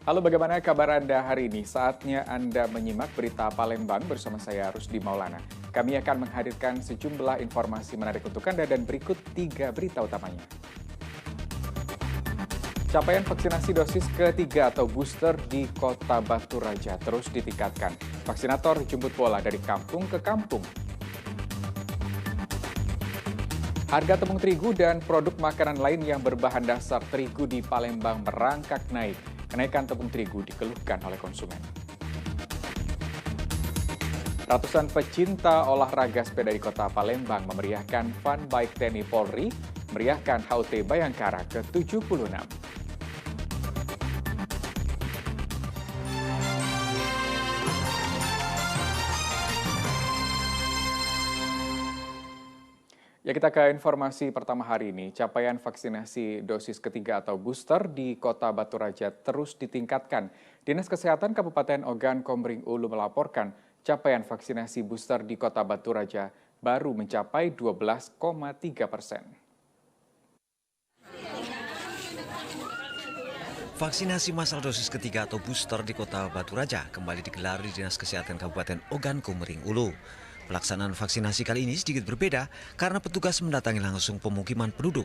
Halo, bagaimana kabar Anda hari ini? Saatnya Anda menyimak berita Palembang bersama saya Rusdi Maulana. Kami akan menghadirkan sejumlah informasi menarik untuk Anda dan berikut 3 berita utamanya. Capaian vaksinasi dosis ketiga atau booster di Kota Batu Raja terus ditingkatkan. Vaksinator jemput bola dari kampung ke kampung. Harga tepung terigu dan produk makanan lain yang berbahan dasar terigu di Palembang merangkak naik. Kenaikan tepung terigu dikeluhkan oleh konsumen. Ratusan pecinta olahraga sepeda di Kota Palembang memeriahkan Fun Bike TNI Polri, meriahkan HUT Bayangkara ke-76. Ya, kita ke informasi pertama hari ini. Capaian vaksinasi dosis ketiga atau booster di Kota Batu Raja terus ditingkatkan. Dinas Kesehatan Kabupaten Ogan Komering Ulu melaporkan capaian vaksinasi booster di Kota Batu Raja baru mencapai 12,3%. Vaksinasi massal dosis ketiga atau booster di Kota Batu Raja kembali digelar di Dinas Kesehatan Kabupaten Ogan Komering Ulu. Pelaksanaan vaksinasi kali ini sedikit berbeda karena petugas mendatangi langsung pemukiman penduduk.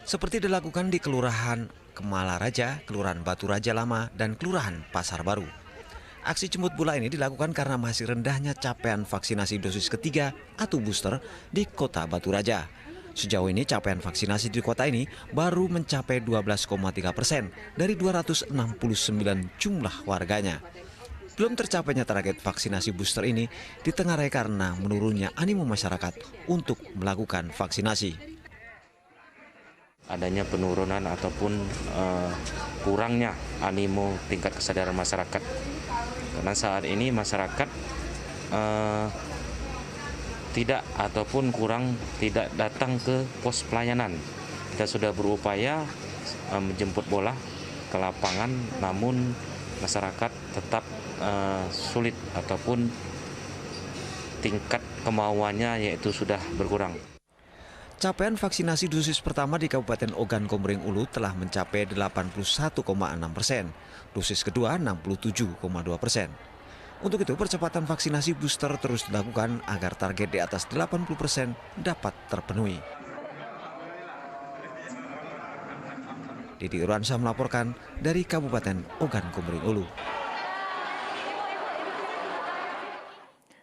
Seperti dilakukan di Kelurahan Kemala Raja, Kelurahan Batu Raja Lama, dan Kelurahan Pasar Baru. Aksi jemput bola ini dilakukan karena masih rendahnya capaian vaksinasi dosis ketiga atau booster di Kota Batu Raja. Sejauh ini capaian vaksinasi di kota ini baru mencapai 12,3% dari 269 jumlah warganya. Belum tercapainya target vaksinasi booster ini ditengarai karena menurunnya animo masyarakat untuk melakukan vaksinasi. Adanya penurunan ataupun kurangnya animo tingkat kesadaran masyarakat. Karena saat ini masyarakat tidak ataupun kurang tidak datang ke pos pelayanan. Kita sudah berupaya menjemput bola ke lapangan, namun masyarakat tetap sulit ataupun tingkat kemauannya yaitu sudah berkurang. Capaian vaksinasi dosis pertama di Kabupaten Ogan Komering Ulu telah mencapai 81,6%, dosis kedua 67,2%. Untuk itu percepatan vaksinasi booster terus dilakukan agar target di atas 80% dapat terpenuhi. Didi Irwansyah melaporkan dari Kabupaten Ogan Komering Ulu.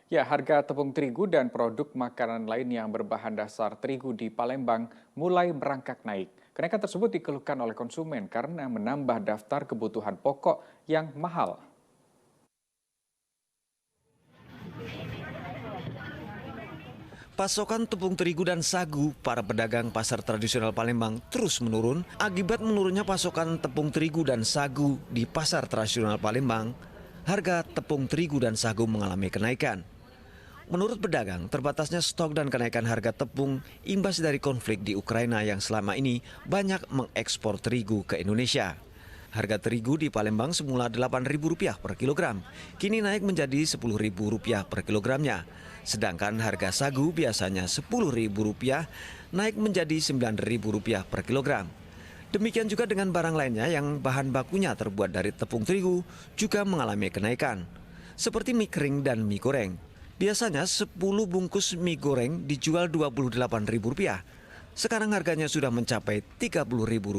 Ya, harga tepung terigu dan produk makanan lain yang berbahan dasar terigu di Palembang mulai merangkak naik. Kenaikan tersebut dikeluhkan oleh konsumen karena menambah daftar kebutuhan pokok yang mahal. Pasokan tepung terigu dan sagu para pedagang pasar tradisional Palembang terus menurun akibat menurunnya pasokan tepung terigu dan sagu di pasar tradisional Palembang. Harga tepung terigu dan sagu mengalami kenaikan. Menurut pedagang, terbatasnya stok dan kenaikan harga tepung imbas dari konflik di Ukraina yang selama ini banyak mengekspor terigu ke Indonesia. Harga terigu di Palembang semula Rp8.000 per kilogram, kini naik menjadi Rp10.000 per kilogramnya. Sedangkan harga sagu biasanya Rp10.000 naik menjadi Rp9.000 per kilogram. Demikian juga dengan barang lainnya yang bahan bakunya terbuat dari tepung terigu juga mengalami kenaikan. Seperti mie kering dan mie goreng. Biasanya 10 bungkus mie goreng dijual Rp28.000. Sekarang harganya sudah mencapai Rp30.000.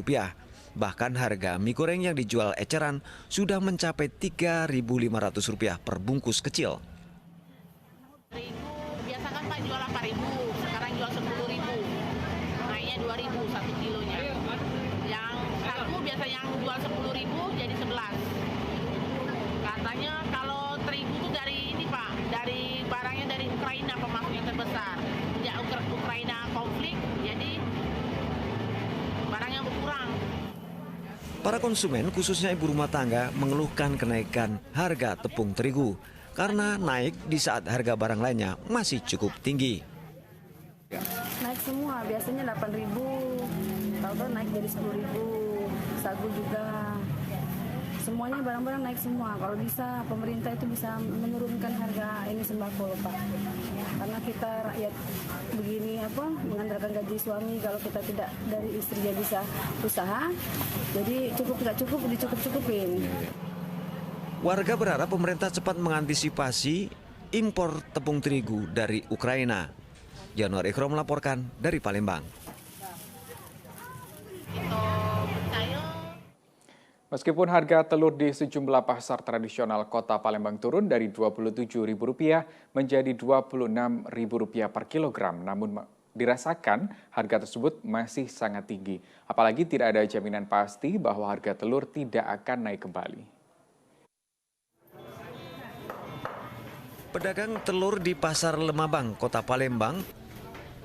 Bahkan harga mie goreng yang dijual eceran sudah mencapai Rp3.500 per bungkus kecil. Biasa kan Pak jual Rp8.000, sekarang jual Rp10.000. Naiknya Rp2.000 1 kilonya. Yang sagu biasa yang jual Rp10.000 jadi 11. Katanya kalau terigu itu dari ini Pak, dari barangnya dari Ukraina, pemasok yang terbesar. Sejak Ukraina konflik, jadi barangnya berkurang. Para konsumen, khususnya ibu rumah tangga, mengeluhkan kenaikan harga tepung terigu karena naik di saat harga barang lainnya masih cukup tinggi. Naik semua, biasanya Rp8.000, tahu-tahu naik jadi Rp10.000, sagu juga. Semuanya barang-barang naik semua. Kalau bisa pemerintah itu bisa menurunkan harga ini sembako, Pak. Karena kita rakyat begini mengandalkan gaji suami, kalau kita tidak dari istri bisa usaha, jadi cukup nggak cukup dicukup-cukupin. Warga berharap pemerintah cepat mengantisipasi impor tepung terigu dari Ukraina. Januari Ikhram melaporkan dari Palembang. Meskipun harga telur di sejumlah pasar tradisional kota Palembang turun dari Rp27.000 menjadi Rp26.000 per kilogram, namun dirasakan harga tersebut masih sangat tinggi. Apalagi tidak ada jaminan pasti bahwa harga telur tidak akan naik kembali. Pedagang telur di Pasar Lemabang, Kota Palembang,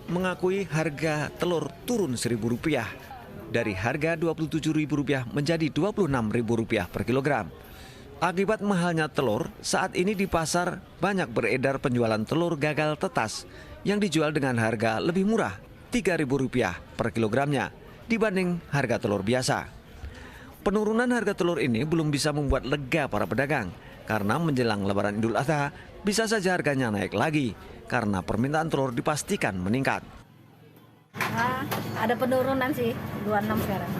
mengakui harga telur turun Rp1.000 dari harga Rp27.000 menjadi Rp26.000 per kilogram. Akibat mahalnya telur, saat ini di pasar banyak beredar penjualan telur gagal tetas yang dijual dengan harga lebih murah Rp3.000 per kilogramnya dibanding harga telur biasa. Penurunan harga telur ini belum bisa membuat lega para pedagang karena menjelang Lebaran Idul Adha bisa saja harganya naik lagi karena permintaan telur dipastikan meningkat. Nah, ada penurunan sih, 26 sekarang.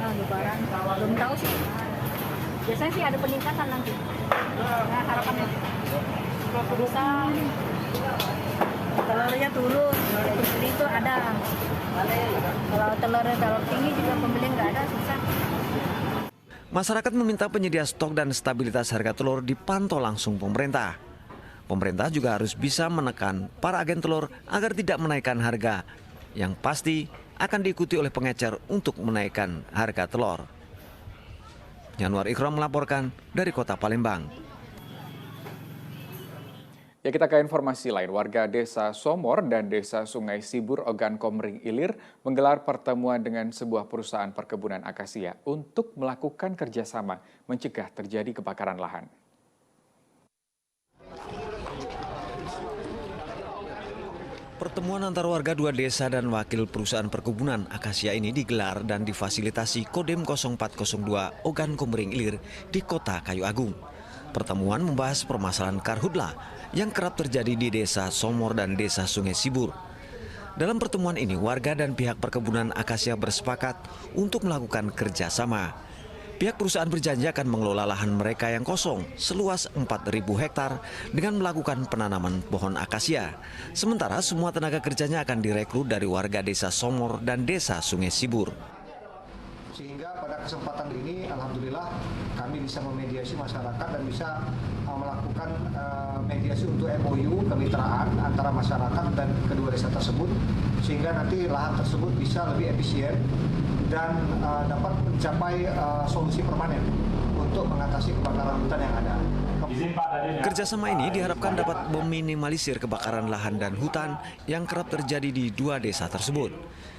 Nah, Lebaran belum tahu sih. Biasanya sih ada peningkatan nanti. Nah, harapannya bisa telurnya turun, pembeli itu ada. Kalau telur tinggi juga pembeli nggak ada, susah. Masyarakat meminta penyedia stok dan stabilitas harga telur dipantau langsung pemerintah. Pemerintah juga harus bisa menekan para agen telur agar tidak menaikkan harga yang pasti akan diikuti oleh pengecer untuk menaikkan harga telur. Januari Ikhram melaporkan dari Kota Palembang. Ya, kita ke informasi lain. Warga Desa Somor dan Desa Sungai Sibur, Ogan Komering Ilir menggelar pertemuan dengan sebuah perusahaan perkebunan akasia untuk melakukan kerjasama mencegah terjadi kebakaran lahan. Pertemuan antar warga dua desa dan wakil perusahaan perkebunan akasia ini digelar dan difasilitasi Kodim 0402 Ogan Komering Ilir di Kota Kayu Agung. Pertemuan membahas permasalahan karhutla yang kerap terjadi di Desa Somor dan Desa Sungai Sibur. Dalam pertemuan ini, warga dan pihak perkebunan akasia bersepakat untuk melakukan kerjasama. Pihak perusahaan berjanji akan mengelola lahan mereka yang kosong seluas 4.000 hektar dengan melakukan penanaman pohon akasia. Sementara semua tenaga kerjanya akan direkrut dari warga Desa Somor dan Desa Sungai Sibur. Sehingga pada kesempatan ini alhamdulillah kami bisa memediasi masyarakat dan bisa melakukan mediasi untuk MOU kemitraan antara masyarakat dan kedua desa tersebut sehingga nanti lahan tersebut bisa lebih efisien dan dapat mencapai solusi permanen untuk mengatasi kebakaran hutan yang ada. Kerjasama ini diharapkan dapat meminimalisir kebakaran lahan dan hutan yang kerap terjadi di dua desa tersebut.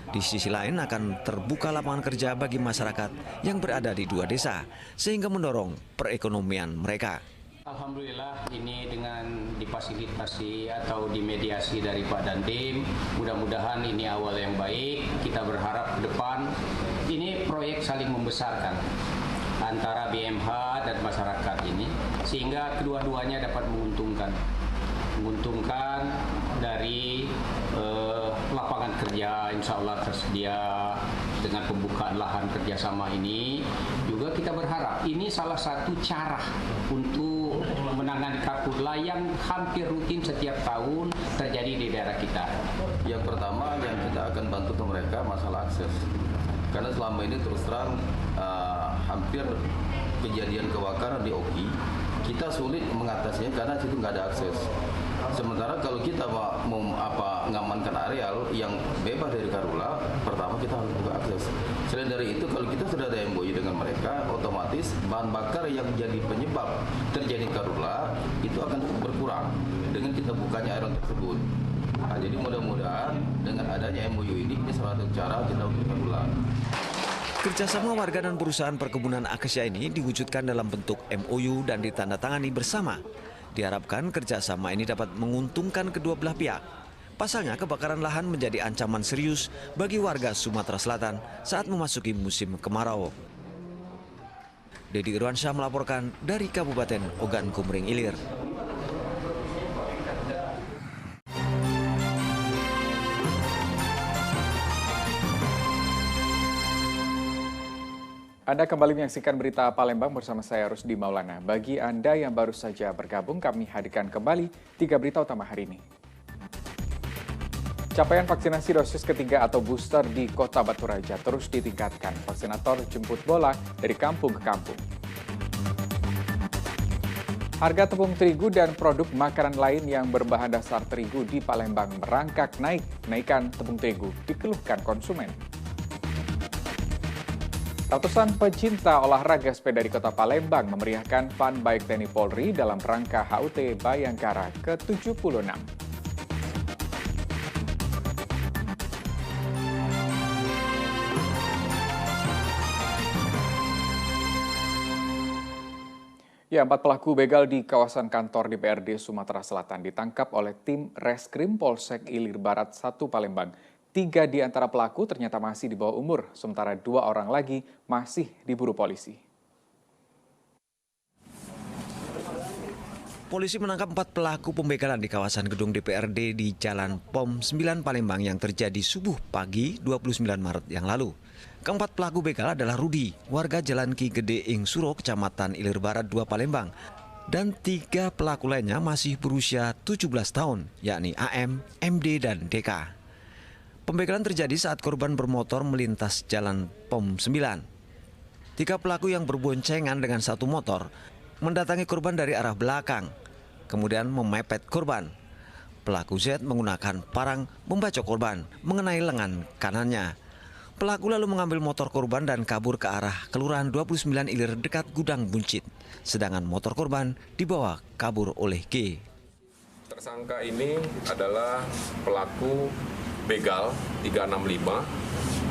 Di sisi lain akan terbuka lapangan kerja bagi masyarakat yang berada di dua desa, sehingga mendorong perekonomian mereka. Alhamdulillah ini dengan difasilitasi atau dimediasi dari Pak Dandim, mudah-mudahan ini awal yang baik. Kita berharap ke depan ini proyek saling membesarkan antara BMH dan masyarakat ini sehingga kedua-duanya dapat menguntungkan dari lapangan kerja insya Allah tersedia dengan pembukaan lahan kerjasama ini. Juga kita berharap ini salah satu cara untuk menangani karhutla yang hampir rutin setiap tahun terjadi di daerah kita. Yang pertama yang kita akan bantu ke mereka masalah akses. Karena selama ini terus terang hampir kejadian kebakaran di Oki kita sulit mengatasinya karena situ nggak ada akses. Sementara kalau kita mau mengamankan areal yang bebas dari karhutla, pertama kita harus buka akses. Selain dari itu, kalau kita sudah ada MOU dengan mereka, otomatis bahan bakar yang jadi penyebab terjadi karhutla itu akan berkurang dengan kita bukanya areal tersebut. Nah, jadi mudah-mudahan dengan adanya MOU ini salah satu cara kita untuk karhutla. Kerjasama warga dan perusahaan perkebunan akasia ini diwujudkan dalam bentuk MOU dan ditandatangani bersama. Diharapkan kerjasama ini dapat menguntungkan kedua belah pihak. Pasalnya kebakaran lahan menjadi ancaman serius bagi warga Sumatera Selatan saat memasuki musim kemarau. Dedi Irwansyah melaporkan dari Kabupaten Ogan Komering Ilir. Anda kembali menyaksikan berita Palembang bersama saya Rusdi Maulana. Bagi Anda yang baru saja bergabung, kami hadirkan kembali 3 berita utama hari ini. Capaian vaksinasi dosis ketiga atau booster di Kota Batu Raja terus ditingkatkan. Vaksinator jemput bola dari kampung ke kampung. Harga tepung terigu dan produk makanan lain yang berbahan dasar terigu di Palembang merangkak naik. Kenaikan tepung terigu dikeluhkan konsumen. Ratusan pecinta olahraga sepeda di Kota Palembang memeriahkan Fun Bike TNI Polri dalam rangka HUT Bayangkara ke-76. Ya, 4 pelaku begal di kawasan kantor DPRD Sumatera Selatan ditangkap oleh tim Reskrim Polsek Ilir Barat 1 Palembang. 3 di antara pelaku ternyata masih di bawah umur, sementara 2 orang lagi masih diburu polisi. Polisi menangkap 4 pelaku pembegalan di kawasan gedung DPRD di Jalan POM 9 Palembang yang terjadi subuh pagi 29 Maret yang lalu. Keempat pelaku begal adalah Rudi, warga Jalan Ki Gede Ing Suro, Kecamatan Ilir Barat 2 Palembang. Dan 3 pelaku lainnya masih berusia 17 tahun, yakni AM, MD, dan DK. Pembegalan terjadi saat korban bermotor melintas Jalan POM 9. 3 pelaku yang berboncengan dengan 1 motor mendatangi korban dari arah belakang, kemudian memepet korban. Pelaku Z menggunakan parang membacok korban mengenai lengan kanannya. Pelaku lalu mengambil motor korban dan kabur ke arah Kelurahan 29 Ilir dekat Gudang Buncit. Sedangkan motor korban dibawa kabur oleh G. Tersangka ini adalah pelaku begal 365,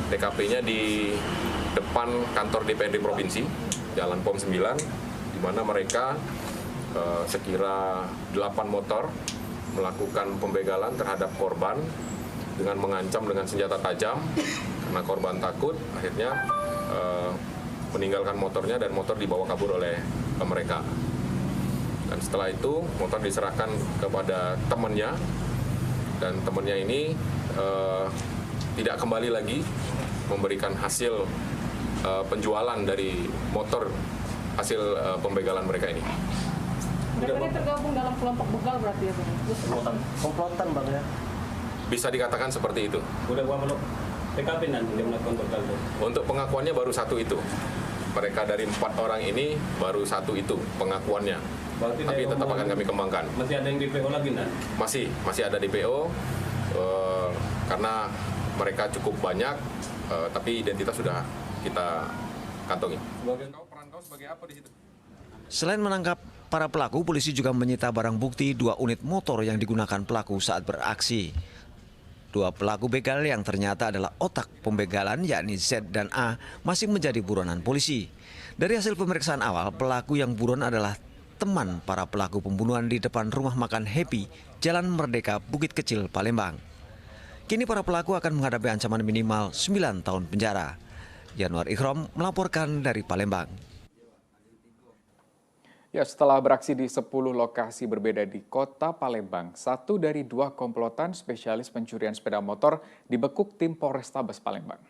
TKP-nya di depan kantor DPRD Provinsi, Jalan POM 9, di mana mereka sekira 8 motor melakukan pembegalan terhadap korban dengan mengancam dengan senjata tajam. Karena korban takut, akhirnya meninggalkan motornya dan motor dibawa kabur oleh mereka. Dan setelah itu motor diserahkan kepada temannya, dan temannya ini tidak kembali lagi memberikan hasil penjualan dari motor hasil pembegalan mereka ini. Mereka ini tergabung dalam kelompok begal berarti ya Bang? Komplotan Bang ya? Bisa dikatakan seperti itu. Udah gua meluk TKP nanti dia melakukan begal. Untuk pengakuannya baru 1 itu. Mereka dari 4 orang ini baru 1 itu pengakuannya. Berarti tapi tetap akan kami kembangkan. Masih ada yang DPO lagi kan? Masih ada DPO. Karena mereka cukup banyak, tapi identitas sudah kita kantongi. Peran kau sebagai apa di situ? Selain menangkap para pelaku, polisi juga menyita barang bukti 2 unit motor yang digunakan pelaku saat beraksi. 2 pelaku begal yang ternyata adalah otak pembegalan, yakni Z dan A, masih menjadi buronan polisi. Dari hasil pemeriksaan awal, pelaku yang buron adalah teman para pelaku pembunuhan di depan rumah makan Happy, Jalan Merdeka, Bukit Kecil, Palembang. Kini para pelaku akan menghadapi ancaman minimal 9 tahun penjara. Januar Ikhrom melaporkan dari Palembang. Ya, setelah beraksi di 10 lokasi berbeda di Kota Palembang, 1 dari 2 komplotan spesialis pencurian sepeda motor dibekuk tim Polrestabes Palembang.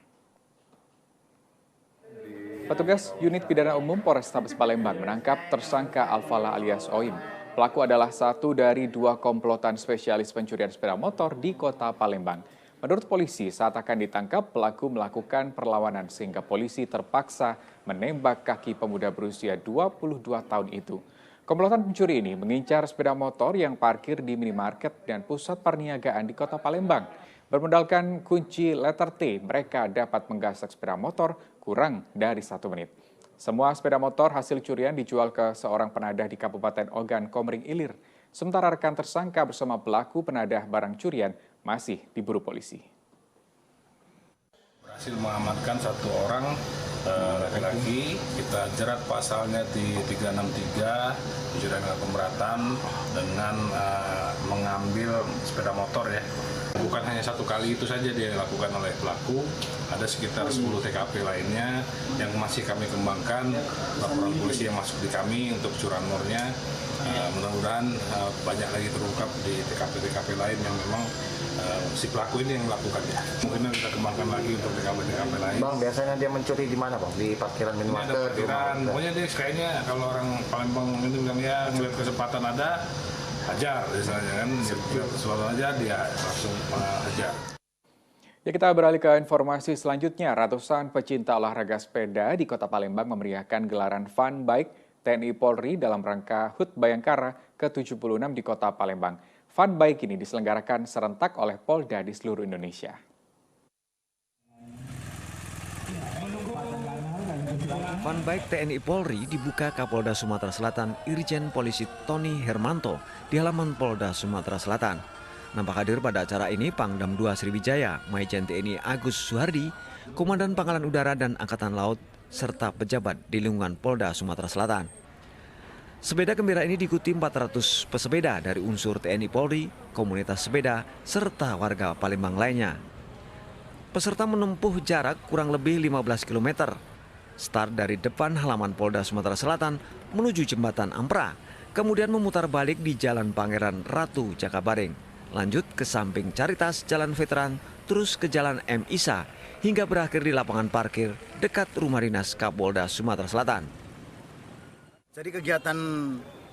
Petugas Unit Pidana Umum Polrestabes Palembang menangkap tersangka Alfala alias Oim. Pelaku adalah 1 dari 2 komplotan spesialis pencurian sepeda motor di Kota Palembang. Menurut polisi, saat akan ditangkap, pelaku melakukan perlawanan sehingga polisi terpaksa menembak kaki pemuda berusia 22 tahun itu. Komplotan pencuri ini mengincar sepeda motor yang parkir di minimarket dan pusat perniagaan di Kota Palembang. Bermodalkan kunci letter T, mereka dapat menggasak sepeda motor kurang dari 1 menit. Semua sepeda motor hasil curian dijual ke seorang penadah di Kabupaten Ogan Komering Ilir. Sementara rekan tersangka bersama pelaku penadah barang curian masih diburu polisi. Berhasil mengamankan 1 orang laki-laki, kita jerat pasalnya di 363, pencurian dengan pemberatan dengan mengambil sepeda motor ya. Bukan hanya 1 kali itu saja dia dilakukan oleh pelaku, ada sekitar 10 TKP lainnya yang masih kami kembangkan, laporan polisi yang masuk di kami untuk curanmornya. Mudah-mudahan banyak lagi terungkap di TKP-TKP lain yang memang si pelaku ini yang melakukannya. Mungkin kita kembangkan lagi untuk TKP-TKP lain. Bang, biasanya dia mencuri di mana, Bang? Di parkiran minimarket? Pokoknya dia kayaknya kalau orang Palembang ini bilang ya ngeliat kesempatan ada, hajar misalnya kan, sesuatu aja dia langsung hajar. Ya, kita beralih ke informasi selanjutnya. Ratusan pecinta olahraga sepeda di Kota Palembang memeriahkan gelaran Fun Bike TNI Polri dalam rangka HUT Bayangkara ke-76 di Kota Palembang. Fun Bike ini diselenggarakan serentak oleh Polda di seluruh Indonesia. Fun Bike TNI Polri dibuka Kapolda Sumatera Selatan Irjen Polisi Tony Hermanto di halaman Polda Sumatera Selatan. Nampak hadir pada acara ini Pangdam 2 Sriwijaya, Majen TNI Agus Suhardi, Komandan Pangkalan Udara dan Angkatan Laut, serta pejabat di lingkungan Polda Sumatera Selatan. Sepeda gembira ini diikuti 400 pesepeda dari unsur TNI Polri, komunitas sepeda, serta warga Palembang lainnya. Peserta menempuh jarak kurang lebih 15 km. Start dari depan halaman Polda Sumatera Selatan menuju Jembatan Ampera, kemudian memutar balik di Jalan Pangeran Ratu Jakabareng. Lanjut ke samping Caritas Jalan Veteran, terus ke Jalan M. Isa, hingga berakhir di lapangan parkir dekat Rumah Dinas Kapolda Sumatera Selatan. Jadi kegiatan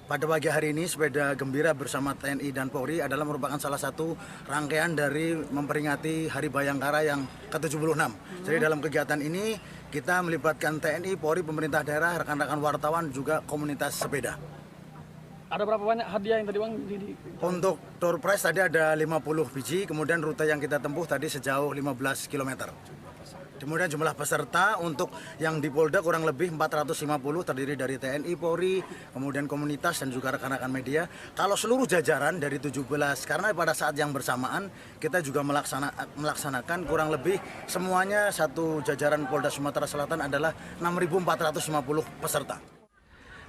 pada pagi hari ini sepeda gembira bersama TNI dan Polri adalah merupakan salah satu rangkaian dari memperingati Hari Bayangkara yang ke-76. Jadi dalam kegiatan ini kita melibatkan TNI, Polri, pemerintah daerah, rekan-rekan wartawan, juga komunitas sepeda. Ada berapa banyak hadiah yang tadi Bang? Untuk door prize tadi ada 50 biji, kemudian rute yang kita tempuh tadi sejauh 15 km. Kemudian jumlah peserta untuk yang di Polda kurang lebih 450, terdiri dari TNI, Polri, kemudian komunitas dan juga rekan-rekan media. Kalau seluruh jajaran dari 17, karena pada saat yang bersamaan kita juga melaksanakan kurang lebih semuanya satu jajaran Polda Sumatera Selatan adalah 6.450 peserta.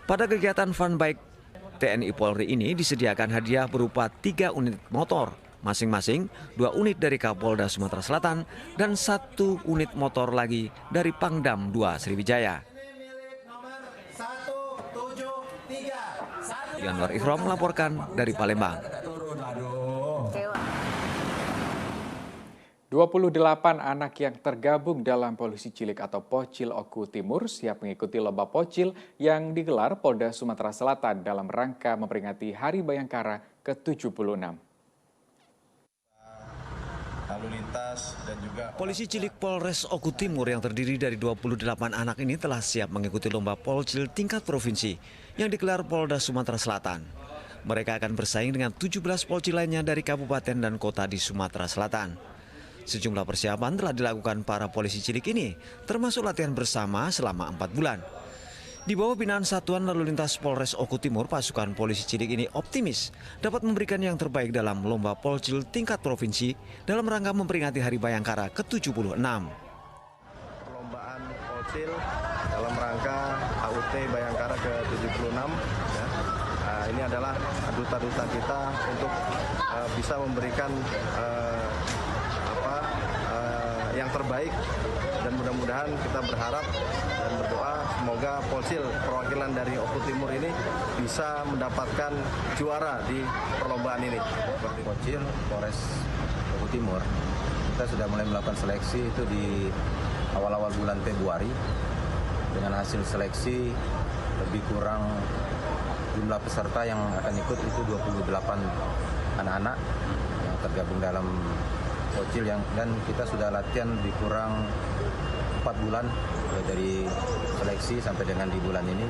Pada kegiatan Fun Bike TNI Polri ini disediakan hadiah berupa 3 unit motor, masing-masing 2 unit dari Kapolda Sumatera Selatan dan 1 unit motor lagi dari Pangdam 2 Sriwijaya. Yanwar Ikhram melaporkan dari Palembang. 28 anak yang tergabung dalam Polisi Cilik atau Pocil Oku Timur siap mengikuti lomba Pocil yang digelar Polda Sumatera Selatan dalam rangka memperingati Hari Bayangkara ke-76. Lalu lintas dan juga Polisi Cilik Polres Oku Timur yang terdiri dari 28 anak ini telah siap mengikuti lomba Polcil tingkat provinsi yang digelar Polda Sumatera Selatan. Mereka akan bersaing dengan 17 Polcil lainnya dari kabupaten dan kota di Sumatera Selatan. Sejumlah persiapan telah dilakukan para polisi cilik ini, termasuk latihan bersama selama 4 bulan. Di bawah binaan Satuan Lalu Lintas Polres Oku Timur, pasukan polisi cilik ini optimis dapat memberikan yang terbaik dalam lomba Polcil tingkat provinsi dalam rangka memperingati Hari Bayangkara ke-76. Perlombaan Polcil dalam rangka HUT Bayangkara ke-76 ya. Ini adalah duta-duta kita untuk bisa memberikan yang terbaik, dan mudah-mudahan kita berharap dan berdoa semoga Polcil perwakilan dari Oku Timur ini bisa mendapatkan juara di perlombaan ini. Polcil Polres Oku Timur kita sudah mulai melakukan seleksi itu di awal-awal bulan Februari. Dengan hasil seleksi lebih kurang jumlah peserta yang akan ikut itu 28 anak-anak yang tergabung dalam Polcil dan kita sudah latihan lebih kurang 4 bulan dari seleksi sampai dengan di bulan ini.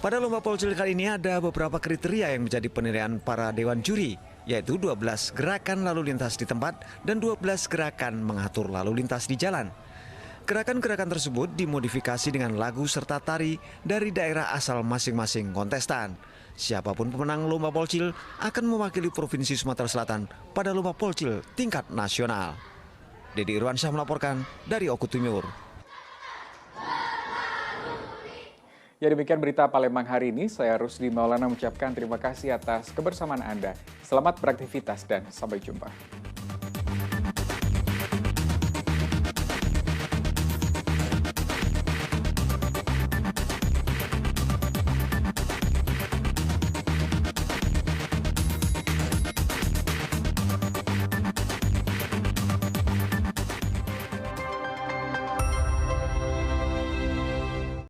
Pada lomba Polcil kali ini ada beberapa kriteria yang menjadi penilaian para dewan juri, yaitu 12 gerakan lalu lintas di tempat dan 12 gerakan mengatur lalu lintas di jalan. Gerakan-gerakan tersebut dimodifikasi dengan lagu serta tari dari daerah asal masing-masing kontestan. Siapapun pemenang lomba Polcil akan mewakili Provinsi Sumatera Selatan pada lomba Polcil tingkat nasional. Dedi Irwansyah melaporkan dari Oku Timur. Ya, demikian berita Palembang hari ini. Saya Rusdi Maulana mengucapkan terima kasih atas kebersamaan Anda. Selamat beraktivitas dan sampai jumpa.